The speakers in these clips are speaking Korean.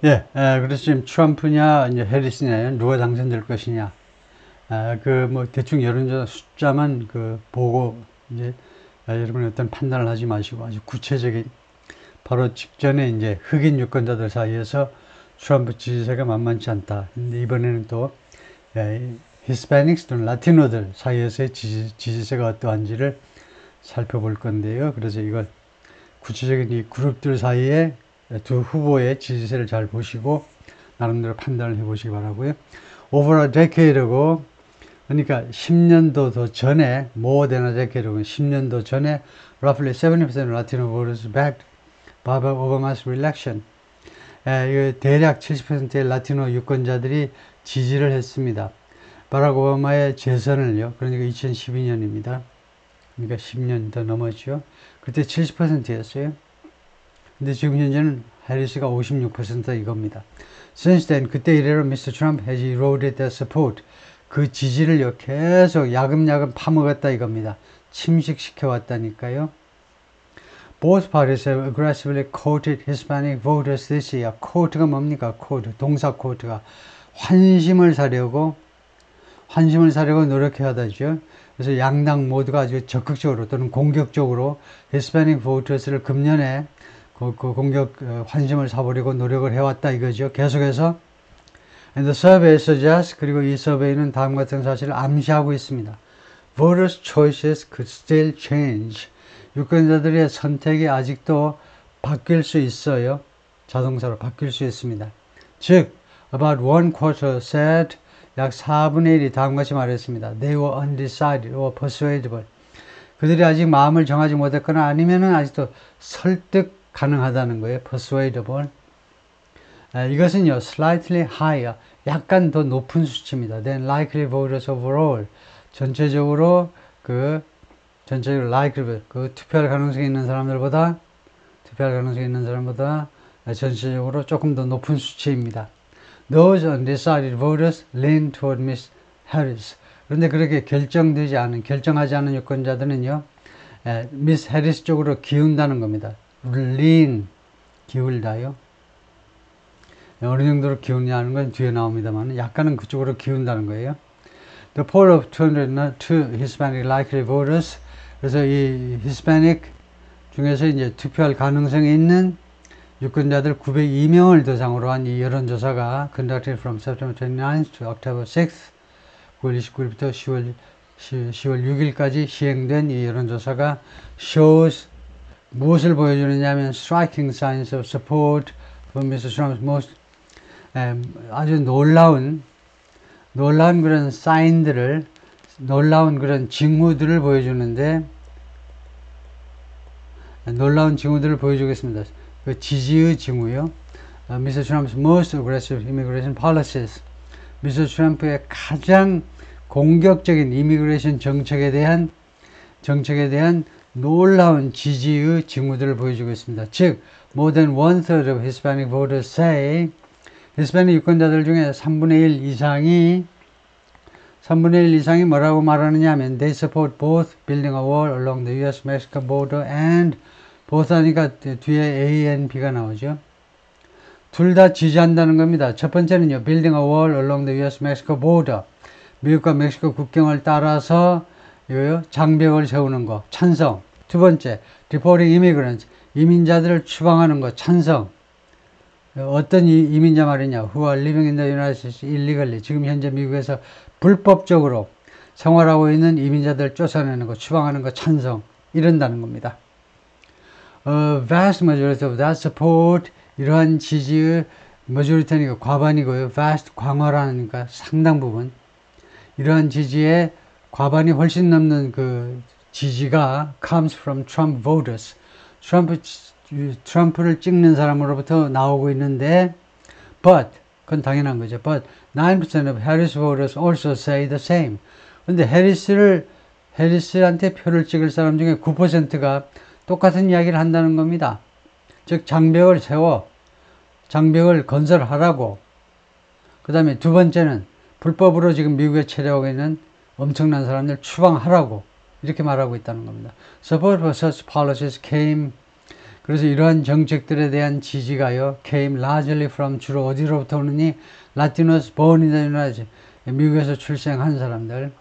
예, 그래서 지금 트럼프냐, 이제 해리스냐, 누가 당선될 것이냐. 뭐, 대충 여론조사 숫자만 보고, 이제, 여러분 어떤 판단을 하지 마시고 아주 구체적인, 바로 직전에 이제 흑인 유권자들 사이에서 트럼프 지지세가 만만치 않다. 근데 이번에는 또, 히스패닉스 또는 라티노들 사이에서의 지지세가 어떠한지를 살펴볼 건데요. 그래서 이걸 구체적인 이 그룹들 사이에 두 후보의 지지세를 잘 보시고 나름대로 판단을 해보시기 바라고요. Over a decade고, 그러니까 10년도 더 전에, more than a decade고 10년도 전에 roughly 70% Latino voters backed Barack Obama's re-election. 대략 70%의 라티노 유권자들이 지지를 했습니다. 바락 오바마의 재선을요. 그러니까 2012년입니다. 그러니까 10년 더 넘었죠. 그때 70%였어요. 근데 지금 현재는 해리스가 56%다 이겁니다. Since then, 그때 이래로 Mr. Trump has eroded their support. 그 지지를 계속 야금야금 파먹었다 이겁니다. 침식시켜 왔다니까요. Both parties have aggressively courted Hispanic voters this year. court가 뭡니까? court, 동사 court가 환심을 사려고 노력해야 하다죠. 그래서 양당 모두가 아주 적극적으로 또는 공격적으로 Hispanic voters를 금년에 환심을 사보려고 노력을 해왔다 이거죠. 계속해서 And the survey suggests, 그리고 이 서베이는 다음 같은 사실을 암시하고 있습니다. Voters' choices could still change. 유권자들의 선택이 아직도 바뀔 수 있어요. 자동차로 바뀔 수 있습니다. 즉, about 1/4 said, 약 4분의 1이 다음같이 말했습니다. They were undecided or persuadable. 그들이 아직 마음을 정하지 못했거나 아니면은 아직도 설득 가능하다는 거예요. persuadable. 이것은요, slightly higher, 약간 더 높은 수치입니다. Than likely voters overall. 전체적으로 likely, 투표할 가능성이 있는 사람보다 전체적으로 조금 더 높은 수치입니다. Those undecided voters lean toward Miss Harris. 그런데 그렇게 결정하지 않은 유권자들은요, 미스 해리스 쪽으로 기운다는 겁니다. lean, 기울다요. 어느 정도로 기우냐는 건 뒤에 나옵니다만 약간은 그쪽으로 기운다는 거예요. The poll of 202 Hispanic likely voters. 그래서 이 Hispanic 중에서 이제 투표할 가능성이 있는 유권자들 902명을 대상으로 한 이 여론조사가 conducted from September 29th to October 6th. 9월 29일부터 10월 6일까지 시행된 이 여론조사가 shows 무엇을 보여주느냐 하면 striking signs of support for Mr. Trump's most 아주 놀라운 그런 사인들을, 놀라운 그런 징후들을 보여주는데, 놀라운 징후들을 보여주겠습니다. 그 지지의 징후요. Mr. Trump's most aggressive immigration policies. Mr. Trump의 가장 공격적인 이미그레이션 정책에 대한 놀라운 지지의 징후들을 보여주고 있습니다. 즉, more than 1/3 of Hispanic voters say, 히스패닉 유권자들 중에 3분의 1 이상이 뭐라고 말하느냐 하면 they support both building a wall along the US-Mexico border and both 하니까 뒤에 A and B가 나오죠. 둘 다 지지한다는 겁니다. 첫 번째는요, building a wall along the US-Mexico border. 미국과 멕시코 국경을 따라서 장벽을 세우는 거, 찬성. 두 번째, deporting immigrants. 이민자들을 추방하는 거, 찬성. 어떤 이민자 말이냐? Who are living in the United States illegally. 지금 현재 미국에서 불법적으로 생활하고 있는 이민자들 쫓아내는 거, 추방하는 거 찬성. 이런다는 겁니다. Vast majority of that support. 이러한 지지의 majority니까 과반이고요. Vast, 광활하니까 상당 부분. 이러한 지지의 과반이 훨씬 넘는 그 지지가 comes from Trump voters. 트럼프를 찍는 사람으로부터 나오고 있는데, but, 그건 당연한 거죠. But 9% of Harris voters also say the same. 근데 해리스한테 표를 찍을 사람 중에 9%가 똑같은 이야기를 한다는 겁니다. 즉, 장벽을 건설하라고. 그 다음에 두 번째는 불법으로 지금 미국에 체류하고 있는 엄청난 사람들 추방하라고. 이렇게 말하고 있다는 겁니다. Support for such policies came 그래서 이러한 정책들에 대한 지지가요, came largely from 주로 어디로부터 오느니, Latinos born in the United States, 미국에서 출생한 사람들,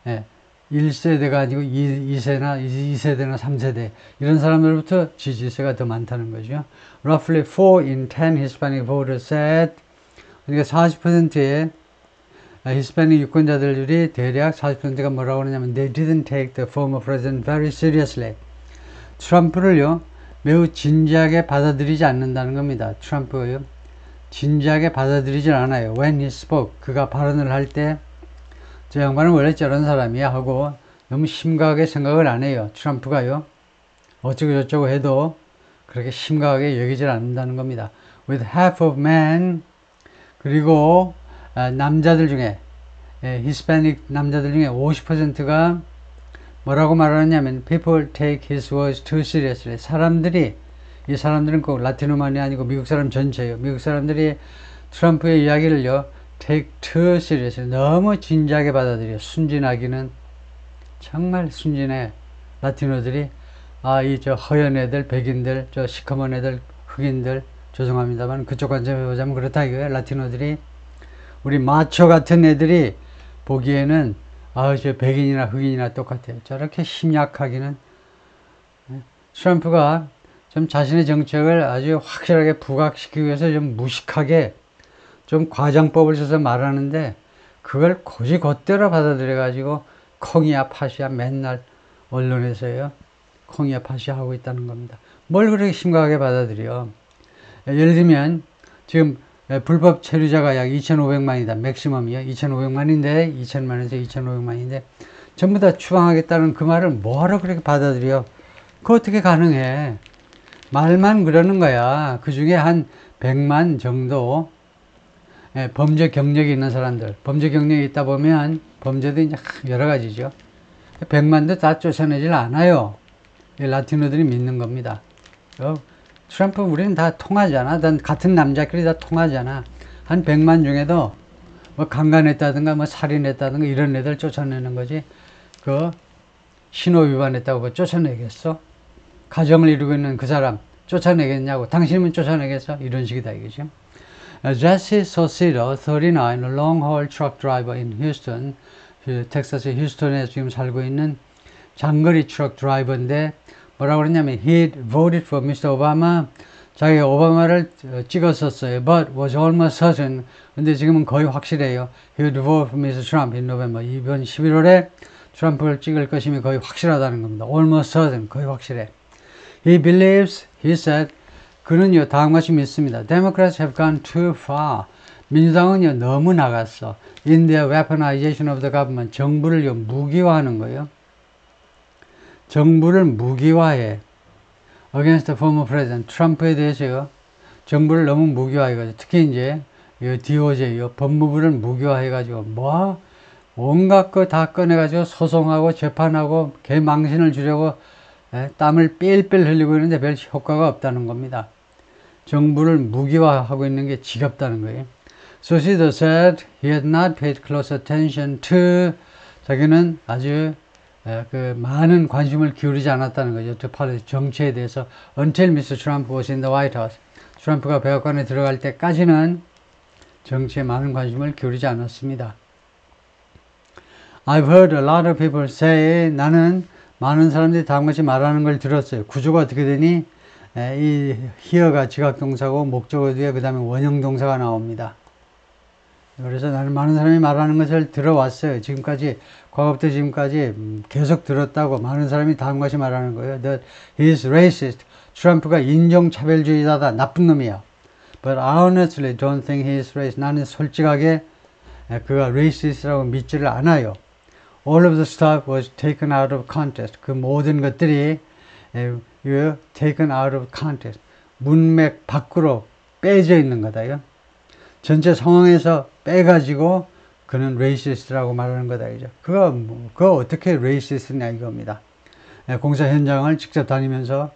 예, 1세대가 아니고 2세대나 3세대, 이런 사람들부터 지지세가 더 많다는 거죠. Roughly 4 in 10 Hispanic voters said, 그러니까 40%의 히스패닉 유권자들이 대략 40%가 뭐라고 하냐면 they didn't take the former president very seriously. 트럼프를요 매우 진지하게 받아들이지 않는다는 겁니다. 트럼프요 진지하게 받아들이질 않아요. When he spoke, 그가 발언을 할 때 저 양반은 원래 저런 사람이야 하고 너무 심각하게 생각을 안 해요. 트럼프가요 어쩌고 저쩌고 해도 그렇게 심각하게 여기질 않는다는 겁니다. With half of men, 그리고 남자들 중에 히스패닉 남자들 중에 50%가 뭐라고 말하냐면 people take his words too seriously. 이 사람들은 꼭 라티노만이 아니고 미국 사람 전체예요. 미국 사람들이 트럼프의 이야기를요 take too seriously, 너무 진지하게 받아들여요. 순진하기는 정말 순진해. 라티노들이 이 저 허연 애들, 백인들, 저 시커먼 애들, 흑인들, 죄송합니다만 그쪽 관점에 보자면 그렇다 이거예요. 라티노들이 우리 마초 같은 애들이 보기에는 저 백인이나 흑인이나 똑같아요. 저렇게 심약하기는. 트럼프가 좀 자신의 정책을 아주 확실하게 부각시키기 위해서 좀 무식하게 좀 과장법을 써서 말하는데 그걸 곧이곧대로 받아들여 가지고 콩이야 팥이야 맨날 언론에서요 콩이야 팥이야 하고 있다는 겁니다. 뭘 그렇게 심각하게 받아들여. 예를 들면 지금 불법 체류자가 약 2,500만이다. 맥시멈이요. 2,500만인데 2,000만에서 2,500만인데 전부 다 추방하겠다는 그 말을 뭐하러 그렇게 받아들여. 그거 어떻게 가능해. 말만 그러는 거야. 그 중에 한 100만 정도 범죄 경력이 있는 사람들, 범죄 경력이 있다 보면 범죄도 이제 여러 가지죠. 100만도 다 쫓아내질 않아요. 라티노들이 믿는 겁니다. 트럼프 우리는 다 통하잖아. 같은 남자끼리 다 통하잖아. 한 100만 중에도 뭐 강간했다든가 뭐 살인했다든가 이런 애들 쫓아내는 거지. 그 신호 위반했다고 뭐 쫓아내겠어? 가정을 이루고 있는 그 사람 쫓아내겠냐고. 당신은 쫓아내겠어? 이런 식이다 이거죠. Jesse Saucedo, 39, a long-haul truck driver in Houston, 텍사스 휴스턴에 지금 살고 있는 장거리 트럭 드라이버인데 뭐라고 그러냐면 he voted for Mr. Obama. 자기가 오바마를 찍었었어요. But was almost certain. 근데 지금은 거의 확실해요. He would vote for Mr. Trump in November. 이번 11월에 트럼프를 찍을 것임이 거의 확실하다는 겁니다. Almost certain. 거의 확실해. He believes, he said, 그는요 다음과 같이 믿습니다. Democrats have gone too far. 민주당은요 너무 나갔어. In their weaponization of the government. 정부를요 무기화하는 거예요. 정부를 무기화해. Against the former president. 트럼프에 대해서요 정부를 너무 무기화해가지고 특히 이제 DOJ요 법무부를 무기화해가지고 뭐 온갖 거 다 꺼내가지고 소송하고 재판하고 개망신을 주려고 땀을 삘삘 흘리고 있는데 별 효과가 없다는 겁니다. 정부를 무기화하고 있는 게 지겹다는 거예요. Saucedo said he had not paid close attention to. 자기는 아주 그 많은 관심을 기울이지 않았다는 거죠. 정치에 대해서 until Mr. Trump was in the White House. 트럼프가 백악관에 들어갈 때까지는 정치에 많은 관심을 기울이지 않았습니다. I've heard a lot of people say. 나는 많은 사람들이 다음같이 말하는 걸 들었어요. 구조가 어떻게 되니? 이 here가 지각동사고 목적어 뒤에 그 다음에 원형동사가 나옵니다. 그래서 나는 많은 사람이 말하는 것을 들어왔어요. 지금까지 과거부터 지금까지 계속 들었다고 많은 사람이 다음같이 말하는 거예요. That he is racist. 트럼프가 인종차별주의자다. 나쁜 놈이야. But I honestly don't think he is racist. 나는 솔직하게 그가 racist라고 믿지를 않아요. All of the stuff was taken out of context. 그 모든 것들이 taken out of context. 문맥 밖으로 빼져 있는 거다요. 전체 상황에서 빼가지고 그는 racist라고 말하는 거다. 그거 어떻게 racist냐 이겁니다. 공사 현장을 직접 다니면서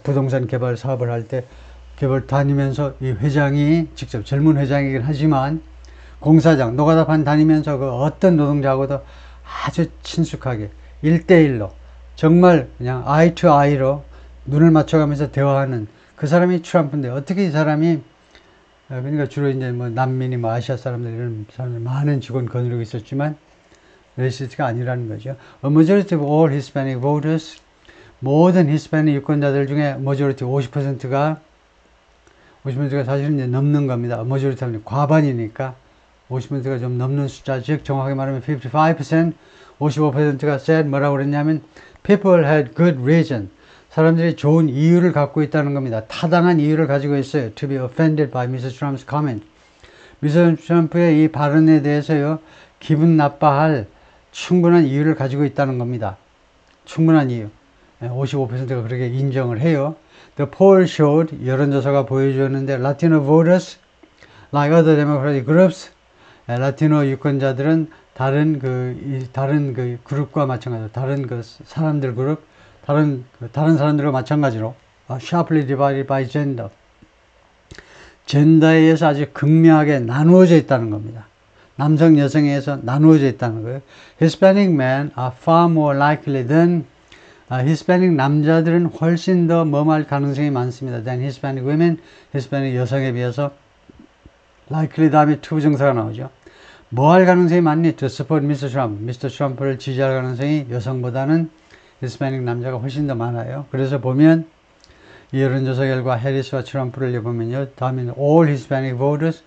부동산 개발 사업을 할 때 개발 다니면서 이 회장이 직접 젊은 회장이긴 하지만 공사장 노가다판 다니면서 그 어떤 노동자하고도 아주 친숙하게 1대1로 정말 그냥 eye to eye로 눈을 맞춰가면서 대화하는 그 사람이 트럼프인데, 어떻게 이 사람이, 그러니까 주로 이제 뭐 난민이 뭐 아시아 사람들 이런 사람들 많은 직원 거느리고 있었지만 레이시스트가 아니라는 거죠. A majority of all Hispanic voters, 모든 히스패닉 유권자들 중에 majority 50%가 사실은 이제 넘는 겁니다. majority 하면 과반이니까 50%가 좀 넘는 숫자, 즉 정확하게 말하면 55%, 55%가 said 뭐라고 그랬냐면 people had good reason. 사람들이 좋은 이유를 갖고 있다는 겁니다. 타당한 이유를 가지고 있어요. To be offended by Mr. Trump's comment. 미스터 트럼프의 이 발언에 대해서요, 기분 나빠할 충분한 이유를 가지고 있다는 겁니다. 충분한 이유. 55%가 그렇게 인정을 해요. The poll showed, 여론조사가 보여주었는데, Latino voters, like other democratic groups, 라티노 유권자들은 다른 그 그룹과 마찬가지로, 다른 그 사람들 그룹, 다른 사람들과 마찬가지로, sharply divided by gender. 젠더에 의해서 아주 극명하게 나누어져 있다는 겁니다. 남성, 여성에 의해서 나누어져 있다는 거예요. Hispanic men are far more likely than, 히스패닉 남자들은 훨씬 더 뭐할 가능성이 많습니다. than Hispanic women, 히스패닉 여성에 비해서. likely 다음에 투부정사가 나오죠. 뭐 할 가능성이 많니? to support Mr. Trump. Mr. Trump를 지지할 가능성이 여성보다는 히스패닉 남자가 훨씬 더 많아요. 그래서 보면 이 여론조사 결과 해리스와 트럼프를 보면요, 다음에는 all Hispanic voters,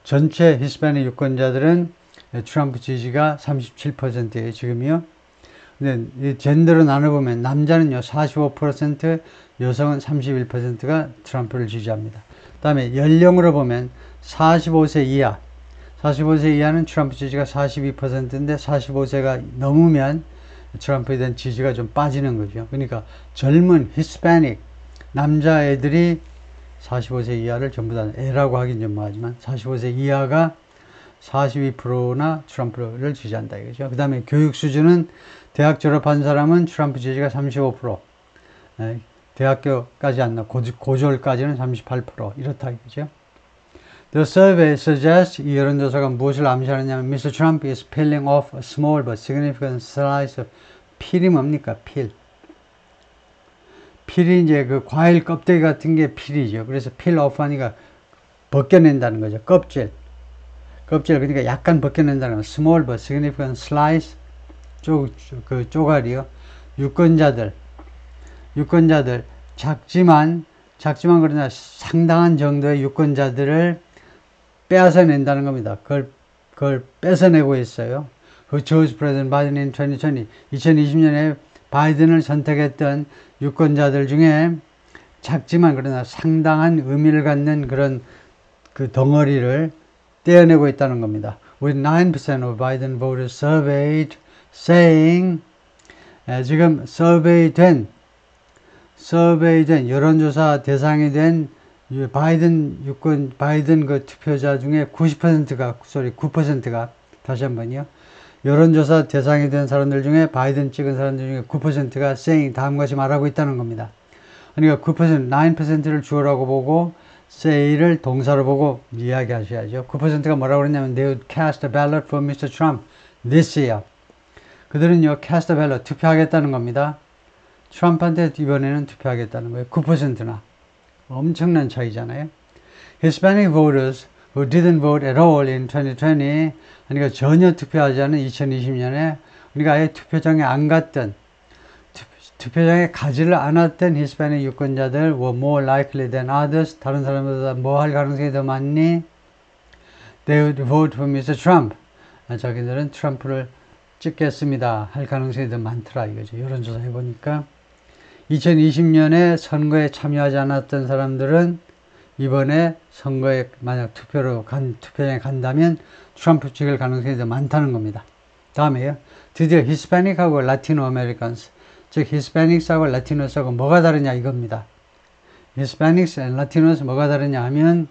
전체 히스패닉 유권자들은 트럼프 지지가 37%예요, 지금이요. 근데 이 젠더로 나눠보면 남자는요 45%, 여성은 31%가 트럼프를 지지합니다. 다음에 연령으로 보면 45세 이하, 45세 이하는 트럼프 지지가 42%인데 45세가 넘으면 트럼프에 대한 지지가 좀 빠지는 거죠. 그러니까 젊은 히스패닉 남자애들이 45세 이하를 전부 다, 애라고 하긴 좀 뭐하지만 45세 이하가 42%나 트럼프를 지지한다 이거죠. 그 다음에 교육 수준은 대학 졸업한 사람은 트럼프 지지가 35%, 대학교까지 안 나고 고졸까지는 38%, 이렇다 이거죠. The survey suggests, 이 여론조사가 무엇을 암시하느냐면 Mr. Trump is peeling off a small but significant slice of, 필이 뭡니까? 필이 이제 그 과일 껍데기 같은 게 필이죠. 그래서 peel off 하니까 벗겨낸다는 거죠. 껍질, 그러니까 약간 벗겨낸다는 거. small but significant slice, 그 쪼가리요. 유권자들 작지만 그러나 상당한 정도의 유권자들을 빼앗아 낸다는 겁니다. 그걸 뺏어내고 있어요. Who chose President Biden in 2020? 2020년에 바이든을 선택했던 유권자들 중에 작지만 그러나 상당한 의미를 갖는 그런 그 덩어리를 떼어내고 있다는 겁니다. With 9% of Biden voters surveyed saying, 지금 survey된 여론조사 대상이 된 바이든 그 투표자 중에 9%가 다시 한번요. 여론조사 대상이 된 사람들 중에 바이든 찍은 사람들 중에 9%가 saying 다음과 같이 말하고 있다는 겁니다. 그러니까 9%를 주어라고 보고 say를 동사로 보고 이야기하셔야죠. 9%가 뭐라고 그랬냐면 they would cast a ballot for Mr. Trump this year. 그들은요 cast a ballot, 투표하겠다는 겁니다. 트럼프한테 이번에는 투표하겠다는 거예요. 9%나. 엄청난 차이잖아요. Hispanic voters who didn't vote at all in 2020, 그러니까 전혀 투표하지 않은 2020년에, 그러니까 아예 투표장에 안 갔던, 투표장에 가지를 않았던 히스패닉 유권자들 were more likely than others. 다른 사람보다 뭐 할 가능성이 더 많니? They would vote for Mr. Trump. 자기들은 트럼프를 찍겠습니다 할 가능성이 더 많더라 이거죠. 여론조사 해보니까 2020년에 선거에 참여하지 않았던 사람들은 이번에 선거에 만약 투표장에 간다면 트럼프 찍을 가능성이 더 많다는 겁니다. 다음에요. 드디어 히스패닉하고 라티노 아메리칸스, 즉 히스패닉스하고 라티노스하고 뭐가 다르냐 이겁니다. Hispanics and Latinos 뭐가 다르냐 하면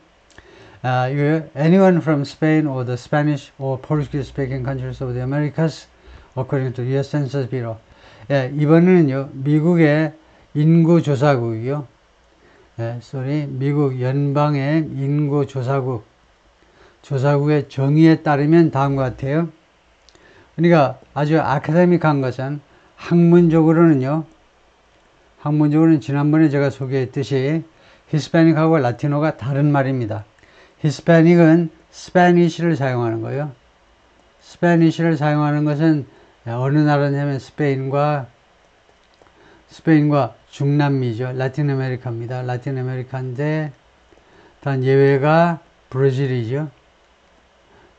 anyone from Spain or the Spanish or Portuguese speaking countries of the Americas according to US Census Bureau. 이번에는요 미국의 인구조사국이요. 미국 연방의 인구조사국 조사국의 정의에 따르면 다음과 같아요. 그러니까 아주 아카데믹한 것은 학문적으로는요 학문적으로는 지난번에 제가 소개했듯이 히스패닉하고 라티노가 다른 말입니다. 히스패닉은 스페니쉬를 사용하는 거예요. 스페니쉬를 사용하는 것은 어느 나라냐면 스페인과 중남미죠. 라틴 아메리카입니다. 라틴 아메리카인데 단 예외가 브라질이죠.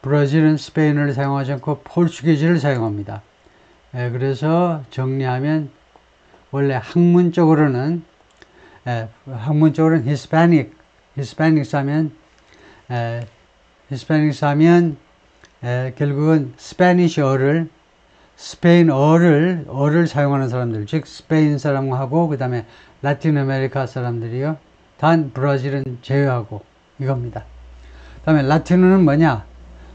브라질은 스페인어를 사용하지 않고 포르투기즈를 사용합니다. 그래서 정리하면 원래 학문적으로는 히스패닉 하면 결국은 스페니쉬어를 스페인어를 사용하는 사람들, 즉 스페인 사람하고 그 다음에 라틴 아메리카 사람들이요. 단 브라질은 제외하고 이겁니다. 그 다음에 라티노는 뭐냐?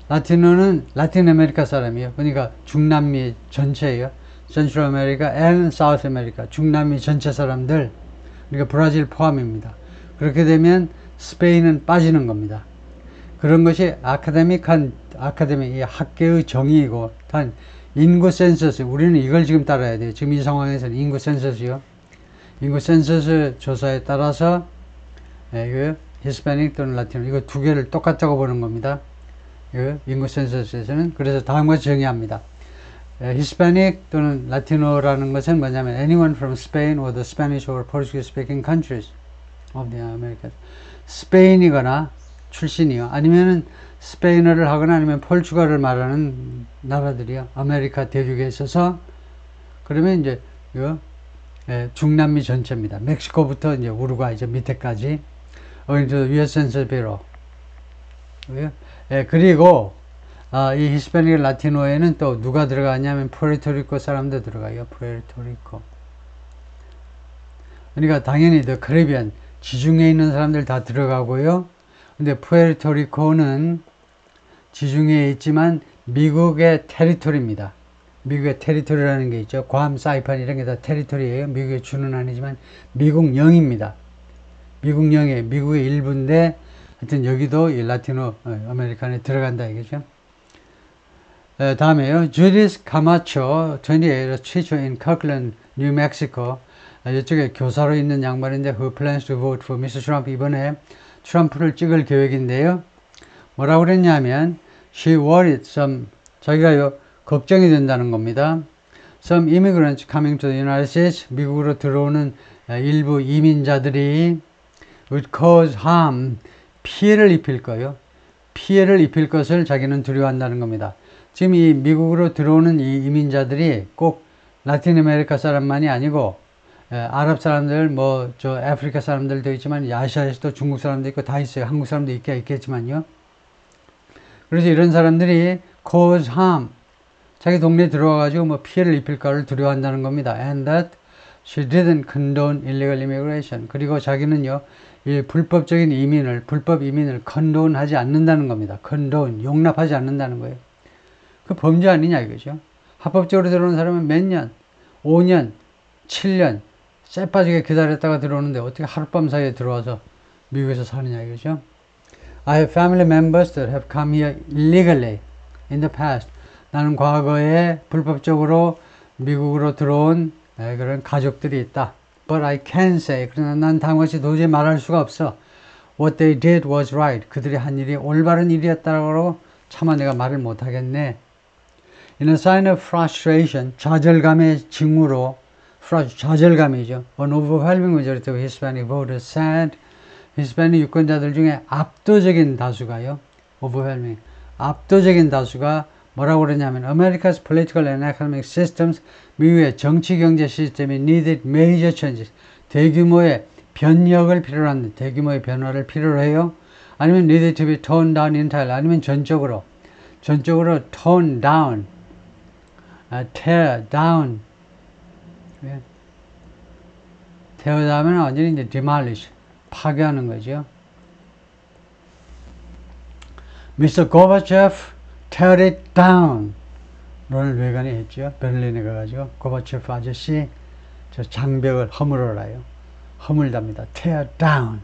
라티노는 라틴 아메리카 사람이에요. 그러니까 중남미 전체예요. Central America and South America. 중남미 전체 사람들. 그러니까 브라질 포함입니다. 그렇게 되면 스페인은 빠지는 겁니다. 그런 것이 아카데믹, 이 학계의 정의이고, 단 인구 센서스, 우리는 이걸 지금 따라야 돼요. 지금 이 상황에서는 인구 센서스요. 인구 센서스 조사에 따라서 이거 히스패닉 또는 라티노, 이거 두 개를 똑같다고 보는 겁니다. 이거 인구 센서스에서는. 그래서 다음과 정의합니다. 히스패닉 또는 라티노라는 것은 뭐냐면 anyone from Spain or the Spanish or Portuguese speaking countries of the Americas. 스페인이거나 출신이요. 아니면은 스페인어를 하거나 아니면 포르투갈을 말하는 나라들이요. 아메리카 대륙에 있어서. 그러면 이제 이거 중남미 전체입니다. 멕시코부터 이제 우루과이 저 밑에까지. US Census Bureau. 그리고 이 히스패닉 라티노에는 또 누가 들어가냐면 푸에르토리코 사람도 들어가요. 푸에르토리코. 그러니까 당연히 더 카리비안 지중해에 있는 사람들 다 들어가고요. 근데 푸에르토리코는 지중해에 있지만 미국의 테리토리입니다. 미국의 테리토리라는 게 있죠. 괌, 사이판 이런 게 다 테리토리예요. 미국의 주는 아니지만 미국령입니다. 미국령이에요. 미국의 일부인데 하여튼 여기도 이 라티노 아메리칸에 들어간다 이거죠. 다음에요. 주디스 카마초 28 teacher in Kirkland, New Mexico. 이쪽에 교사로 있는 양반인데 who plans to vote for Mr. Trump. 이번에 트럼프를 찍을 계획인데요. 뭐라고 그랬냐면 she worried 자기가요 걱정이 된다는 겁니다. Some immigrants coming to the United States, 미국으로 들어오는 일부 이민자들이 would cause harm, 피해를 입힐 거예요. 피해를 입힐 것을 자기는 두려워한다는 겁니다. 지금 이 미국으로 들어오는 이 이민자들이 꼭 라틴 아메리카 사람만이 아니고 아랍 사람들, 아프리카 사람들도 있지만 아시아에서도 중국 사람도 있고 다 있어요. 한국 사람도 있겠지만요. 그래서 이런 사람들이 cause harm, 자기 동네에 들어와가지고 피해를 입힐까를 두려워한다는 겁니다. And that she didn't condone illegal immigration. 그리고 자기는요, 이 불법 이민을 condone하지 않는다는 겁니다. condone, 용납하지 않는다는 거예요. 그 범죄 아니냐 이거죠. 합법적으로 들어오는 사람은 몇 년, 5년, 7년, 쎄빠지게 기다렸다가 들어오는데 어떻게 하룻밤 사이에 들어와서 미국에서 사느냐 이거죠. I have family members that have come here illegally in the past. 나는 과거에 불법적으로 미국으로 들어온 그런 가족들이 있다. But I can say, 그러나 난 당시 도저히 말할 수가 없어. What they did was right. 그들이 한 일이 올바른 일이었다고 차마 내가 말을 못하겠네. In a sign of frustration, 좌절감의 징후로, 좌절감이죠. An overwhelming majority of Hispanic voters said, 히스패닉 유권자들 중에 압도적인 다수가요. overwhelming. 압도적인 다수가 뭐라고 그러냐면 America's political and economic systems, 미국의 정치 경제 시스템이 needed major changes. 대규모의 변혁을 필요로 한다. 대규모의 변화를 필요로 해요. 아니면 needed to be toned down entirely. 아니면 전적으로 tone down, tear down. tear down은 완전히 이제 demolish, 파괴하는 거죠. Mr. Gorbachev tear it down. 로널드 레간이 했죠. 베를린에 가가지고 고바체프 아저씨 저 장벽을 허물어라요. 허물답니다. tear down.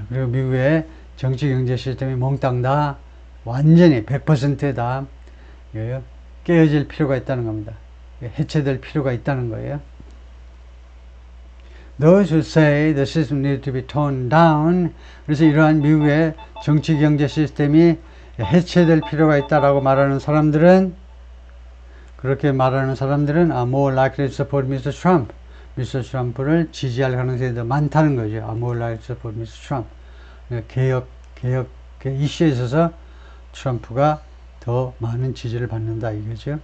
그리고 미국의 정치 경제 시스템이 몽땅 다 완전히 100% 다 깨어질 필요가 있다는 겁니다. 해체될 필요가 있다는 거예요. Those who say the system needs to be toned down, 그래서 이러한 미국의 정치 경제 시스템이 해체될 필요가 있다라고 말하는 사람들은, 그렇게 말하는 사람들은 are more likely to support Mr. Trump. Mr. Trump를 지지할 가능성이 더 많다는 거죠. are more likely to support Mr. Trump. 개혁 이슈에 있어서 트럼프가 더 많은 지지를 받는다 이거죠.